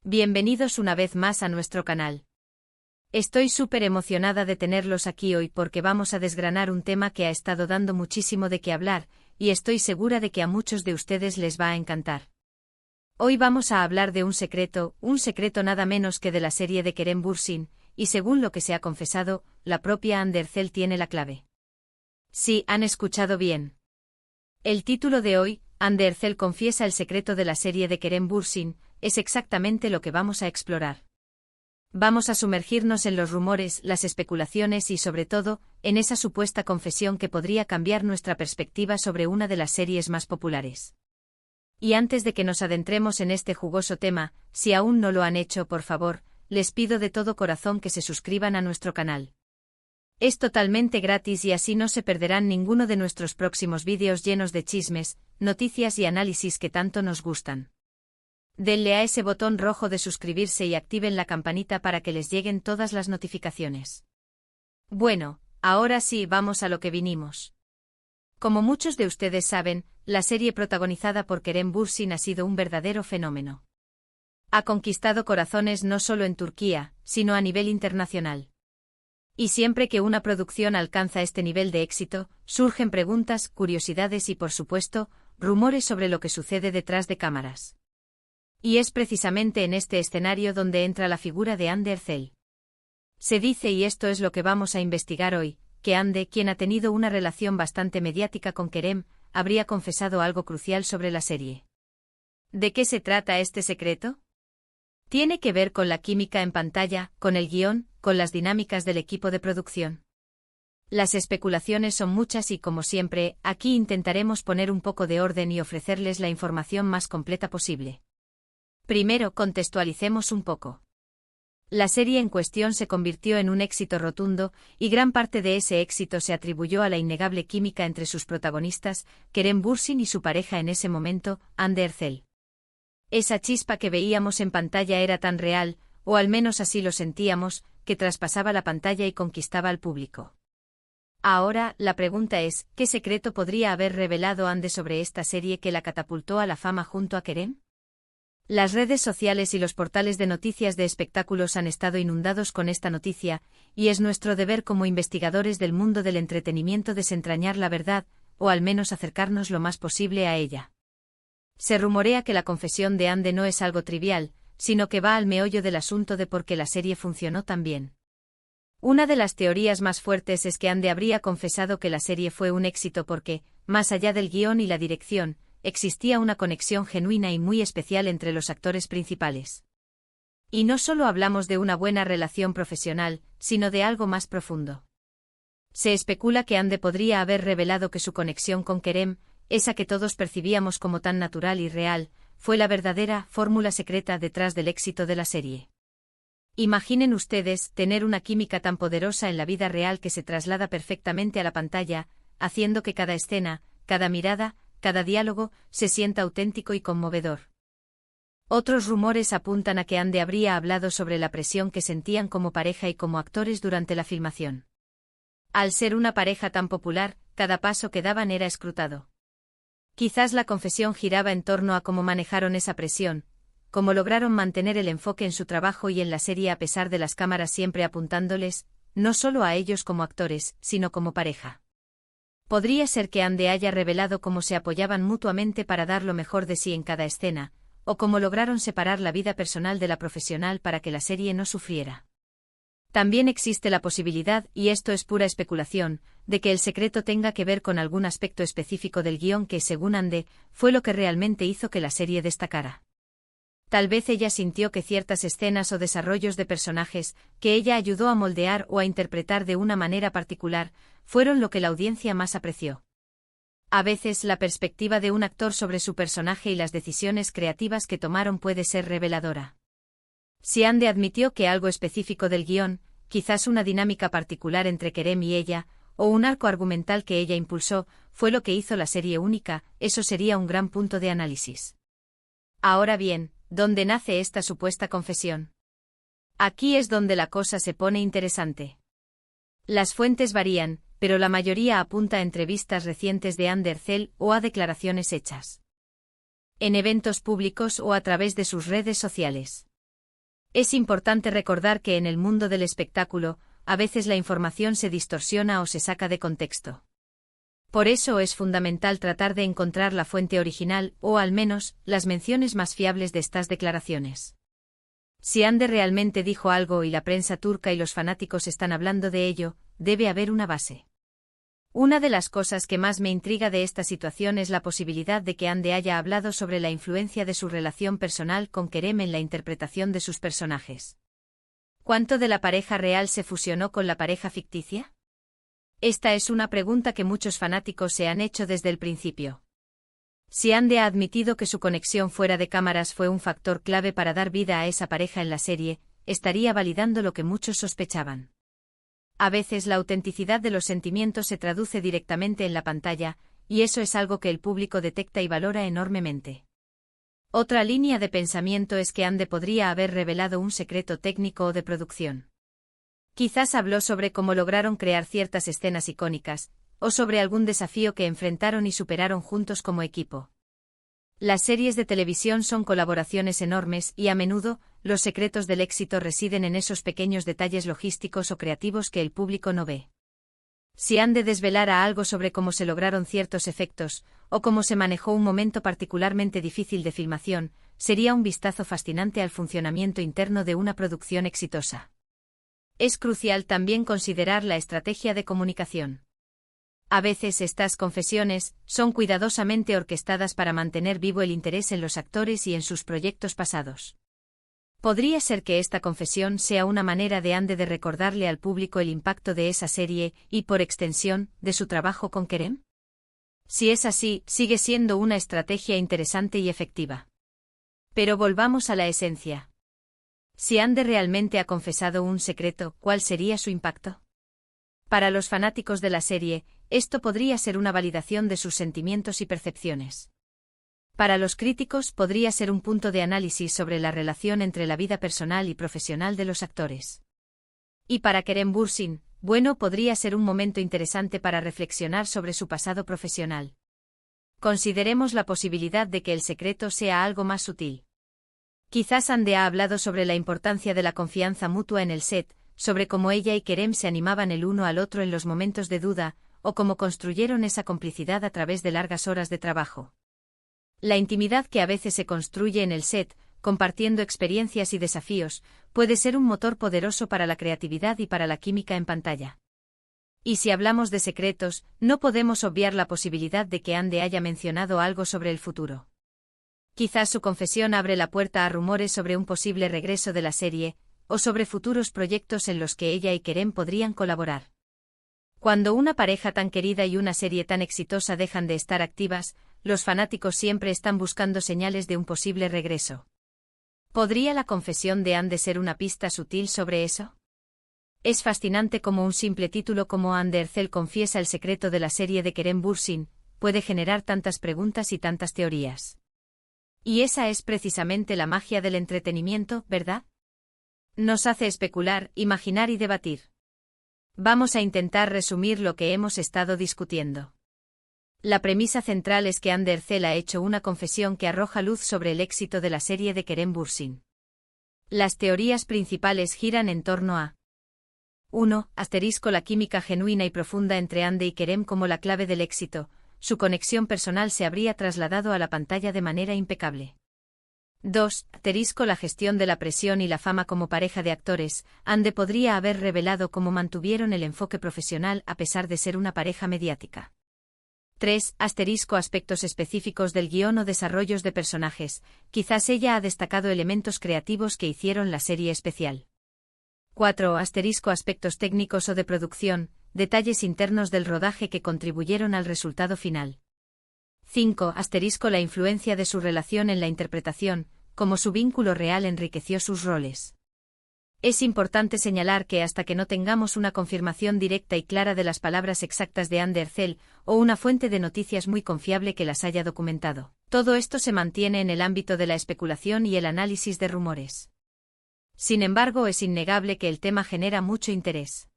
Bienvenidos una vez más a nuestro canal. Estoy súper emocionada de tenerlos aquí hoy porque vamos a desgranar un tema que ha estado dando muchísimo de qué hablar, y estoy segura de que a muchos de ustedes les va a encantar. Hoy vamos a hablar de un secreto nada menos que de la serie de Kerem Bürsin, y según lo que se ha confesado, la propia Hande Erçel tiene la clave. Sí, han escuchado bien. El título de hoy, Hande Erçel confiesa el secreto de la serie de Kerem Bürsin, es exactamente lo que vamos a explorar. Vamos a sumergirnos en los rumores, las especulaciones y sobre todo, en esa supuesta confesión que podría cambiar nuestra perspectiva sobre una de las series más populares. Y antes de que nos adentremos en este jugoso tema, si aún no lo han hecho, por favor, les pido de todo corazón que se suscriban a nuestro canal. Es totalmente gratis y así no se perderán ninguno de nuestros próximos vídeos llenos de chismes, noticias y análisis que tanto nos gustan. Denle a ese botón rojo de suscribirse y activen la campanita para que les lleguen todas las notificaciones. Bueno, ahora sí, vamos a lo que vinimos. Como muchos de ustedes saben, la serie protagonizada por Kerem Bürsin ha sido un verdadero fenómeno. Ha conquistado corazones no solo en Turquía, sino a nivel internacional. Y siempre que una producción alcanza este nivel de éxito, surgen preguntas, curiosidades y por supuesto, rumores sobre lo que sucede detrás de cámaras. Y es precisamente en este escenario donde entra la figura de Hande Erçel. Se dice, y esto es lo que vamos a investigar hoy, que Hande, quien ha tenido una relación bastante mediática con Kerem, habría confesado algo crucial sobre la serie. ¿De qué se trata este secreto? Tiene que ver con la química en pantalla, con el guión, con las dinámicas del equipo de producción. Las especulaciones son muchas y como siempre, aquí intentaremos poner un poco de orden y ofrecerles la información más completa posible. Primero, contextualicemos un poco. La serie en cuestión se convirtió en un éxito rotundo, y gran parte de ese éxito se atribuyó a la innegable química entre sus protagonistas, Kerem Bürsin y su pareja en ese momento, Hande Erçel. Esa chispa que veíamos en pantalla era tan real, o al menos así lo sentíamos, que traspasaba la pantalla y conquistaba al público. Ahora, la pregunta es, ¿qué secreto podría haber revelado Hande sobre esta serie que la catapultó a la fama junto a Kerem? Las redes sociales y los portales de noticias de espectáculos han estado inundados con esta noticia, y es nuestro deber como investigadores del mundo del entretenimiento desentrañar la verdad, o al menos acercarnos lo más posible a ella. Se rumorea que la confesión de Hande no es algo trivial, sino que va al meollo del asunto de por qué la serie funcionó tan bien. Una de las teorías más fuertes es que Hande habría confesado que la serie fue un éxito porque, más allá del guión y la dirección, existía una conexión genuina y muy especial entre los actores principales. Y no solo hablamos de una buena relación profesional, sino de algo más profundo. Se especula que Hande podría haber revelado que su conexión con Kerem, esa que todos percibíamos como tan natural y real, fue la verdadera fórmula secreta detrás del éxito de la serie. Imaginen ustedes tener una química tan poderosa en la vida real que se traslada perfectamente a la pantalla, haciendo que cada escena, cada mirada, cada diálogo, se sienta auténtico y conmovedor. Otros rumores apuntan a que Hande habría hablado sobre la presión que sentían como pareja y como actores durante la filmación. Al ser una pareja tan popular, cada paso que daban era escrutado. Quizás la confesión giraba en torno a cómo manejaron esa presión, cómo lograron mantener el enfoque en su trabajo y en la serie a pesar de las cámaras siempre apuntándoles, no solo a ellos como actores, sino como pareja. Podría ser que Hande haya revelado cómo se apoyaban mutuamente para dar lo mejor de sí en cada escena, o cómo lograron separar la vida personal de la profesional para que la serie no sufriera. También existe la posibilidad, y esto es pura especulación, de que el secreto tenga que ver con algún aspecto específico del guión que, según Hande, fue lo que realmente hizo que la serie destacara. Tal vez ella sintió que ciertas escenas o desarrollos de personajes, que ella ayudó a moldear o a interpretar de una manera particular, fueron lo que la audiencia más apreció. A veces la perspectiva de un actor sobre su personaje y las decisiones creativas que tomaron puede ser reveladora. Si Hande admitió que algo específico del guión, quizás una dinámica particular entre Kerem y ella, o un arco argumental que ella impulsó, fue lo que hizo la serie única, eso sería un gran punto de análisis. Ahora bien, ¿dónde nace esta supuesta confesión? Aquí es donde la cosa se pone interesante. Las fuentes varían, pero la mayoría apunta a entrevistas recientes de Hande Erçel o a declaraciones hechas en eventos públicos o a través de sus redes sociales. Es importante recordar que en el mundo del espectáculo, a veces la información se distorsiona o se saca de contexto. Por eso es fundamental tratar de encontrar la fuente original, o al menos, las menciones más fiables de estas declaraciones. Si Hande realmente dijo algo y la prensa turca y los fanáticos están hablando de ello, debe haber una base. Una de las cosas que más me intriga de esta situación es la posibilidad de que Hande haya hablado sobre la influencia de su relación personal con Kerem en la interpretación de sus personajes. ¿Cuánto de la pareja real se fusionó con la pareja ficticia? Esta es una pregunta que muchos fanáticos se han hecho desde el principio. Si Hande ha admitido que su conexión fuera de cámaras fue un factor clave para dar vida a esa pareja en la serie, estaría validando lo que muchos sospechaban. A veces la autenticidad de los sentimientos se traduce directamente en la pantalla, y eso es algo que el público detecta y valora enormemente. Otra línea de pensamiento es que Hande podría haber revelado un secreto técnico o de producción. Quizás habló sobre cómo lograron crear ciertas escenas icónicas, o sobre algún desafío que enfrentaron y superaron juntos como equipo. Las series de televisión son colaboraciones enormes y a menudo, los secretos del éxito residen en esos pequeños detalles logísticos o creativos que el público no ve. Si Hande desvelara algo sobre cómo se lograron ciertos efectos, o cómo se manejó un momento particularmente difícil de filmación, sería un vistazo fascinante al funcionamiento interno de una producción exitosa. Es crucial también considerar la estrategia de comunicación. A veces estas confesiones son cuidadosamente orquestadas para mantener vivo el interés en los actores y en sus proyectos pasados. ¿Podría ser que esta confesión sea una manera de Hande de recordarle al público el impacto de esa serie y, por extensión, de su trabajo con Kerem? Si es así, sigue siendo una estrategia interesante y efectiva. Pero volvamos a la esencia. Si Hande realmente ha confesado un secreto, ¿cuál sería su impacto? Para los fanáticos de la serie, esto podría ser una validación de sus sentimientos y percepciones. Para los críticos podría ser un punto de análisis sobre la relación entre la vida personal y profesional de los actores. Y para Kerem Bürsin, bueno, podría ser un momento interesante para reflexionar sobre su pasado profesional. Consideremos la posibilidad de que el secreto sea algo más sutil. Quizás Hande ha hablado sobre la importancia de la confianza mutua en el set, sobre cómo ella y Kerem se animaban el uno al otro en los momentos de duda, o cómo construyeron esa complicidad a través de largas horas de trabajo. La intimidad que a veces se construye en el set, compartiendo experiencias y desafíos, puede ser un motor poderoso para la creatividad y para la química en pantalla. Y si hablamos de secretos, no podemos obviar la posibilidad de que Hande haya mencionado algo sobre el futuro. Quizás su confesión abre la puerta a rumores sobre un posible regreso de la serie, o sobre futuros proyectos en los que ella y Kerem podrían colaborar. Cuando una pareja tan querida y una serie tan exitosa dejan de estar activas, los fanáticos siempre están buscando señales de un posible regreso. ¿Podría la confesión de Hande ser una pista sutil sobre eso? Es fascinante cómo un simple título como Hande Erçel confiesa el secreto de la serie de Kerem Bürsin puede generar tantas preguntas y tantas teorías. Y esa es precisamente la magia del entretenimiento, ¿verdad? Nos hace especular, imaginar y debatir. Vamos a intentar resumir lo que hemos estado discutiendo. La premisa central es que Hande Erçel ha hecho una confesión que arroja luz sobre el éxito de la serie de Kerem Bürsin. Las teorías principales giran en torno a 1. La química genuina y profunda entre Hande y Kerem como la clave del éxito. Su conexión personal se habría trasladado a la pantalla de manera impecable. 2. La gestión de la presión y la fama como pareja de actores. Hande podría haber revelado cómo mantuvieron el enfoque profesional a pesar de ser una pareja mediática. 3. Aspectos específicos del guión o desarrollos de personajes. Quizás ella ha destacado elementos creativos que hicieron la serie especial. 4. Aspectos técnicos o de producción. Detalles internos del rodaje que contribuyeron al resultado final. 5. La influencia de su relación en la interpretación, como su vínculo real enriqueció sus roles. Es importante señalar que hasta que no tengamos una confirmación directa y clara de las palabras exactas de Hande Erçel, o una fuente de noticias muy confiable que las haya documentado, todo esto se mantiene en el ámbito de la especulación y el análisis de rumores. Sin embargo, es innegable que el tema genera mucho interés.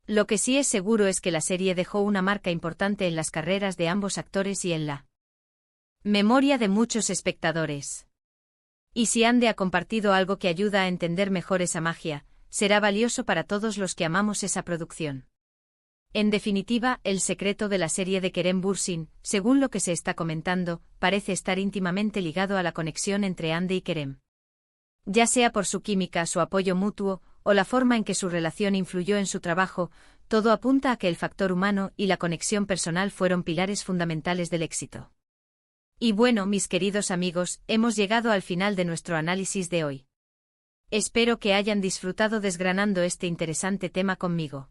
Lo que sí es seguro es que la serie dejó una marca importante en las carreras de ambos actores y en la memoria de muchos espectadores. Y si Ande ha compartido algo que ayuda a entender mejor esa magia, será valioso para todos los que amamos esa producción. En definitiva, el secreto de la serie de Kerem Bürsin, según lo que se está comentando, parece estar íntimamente ligado a la conexión entre Ande y Kerem. Ya sea por su química, su apoyo mutuo, o la forma en que su relación influyó en su trabajo, todo apunta a que el factor humano y la conexión personal fueron pilares fundamentales del éxito. Y bueno, mis queridos amigos, hemos llegado al final de nuestro análisis de hoy. Espero que hayan disfrutado desgranando este interesante tema conmigo.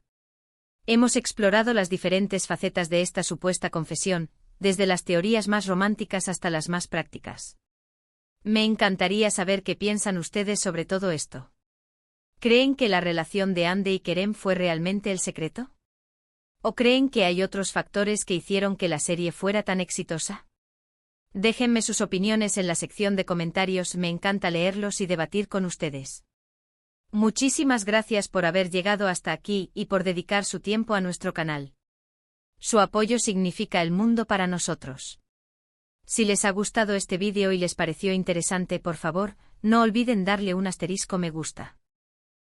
Hemos explorado las diferentes facetas de esta supuesta confesión, desde las teorías más románticas hasta las más prácticas. Me encantaría saber qué piensan ustedes sobre todo esto. ¿Creen que la relación de Ande y Kerem fue realmente el secreto? ¿O creen que hay otros factores que hicieron que la serie fuera tan exitosa? Déjenme sus opiniones en la sección de comentarios, me encanta leerlos y debatir con ustedes. Muchísimas gracias por haber llegado hasta aquí y por dedicar su tiempo a nuestro canal. Su apoyo significa el mundo para nosotros. Si les ha gustado este vídeo y les pareció interesante, por favor, no olviden darle un asterisco me gusta.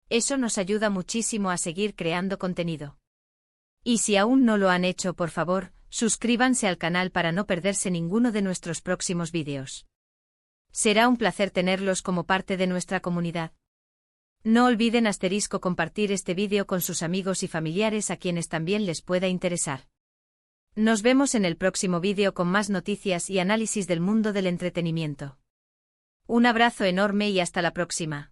Eso nos ayuda muchísimo a seguir creando contenido. Y si aún no lo han hecho, por favor, suscríbanse al canal para no perderse ninguno de nuestros próximos vídeos. Será un placer tenerlos como parte de nuestra comunidad. No olviden compartir este vídeo con sus amigos y familiares a quienes también les pueda interesar. Nos vemos en el próximo vídeo con más noticias y análisis del mundo del entretenimiento. Un abrazo enorme y hasta la próxima.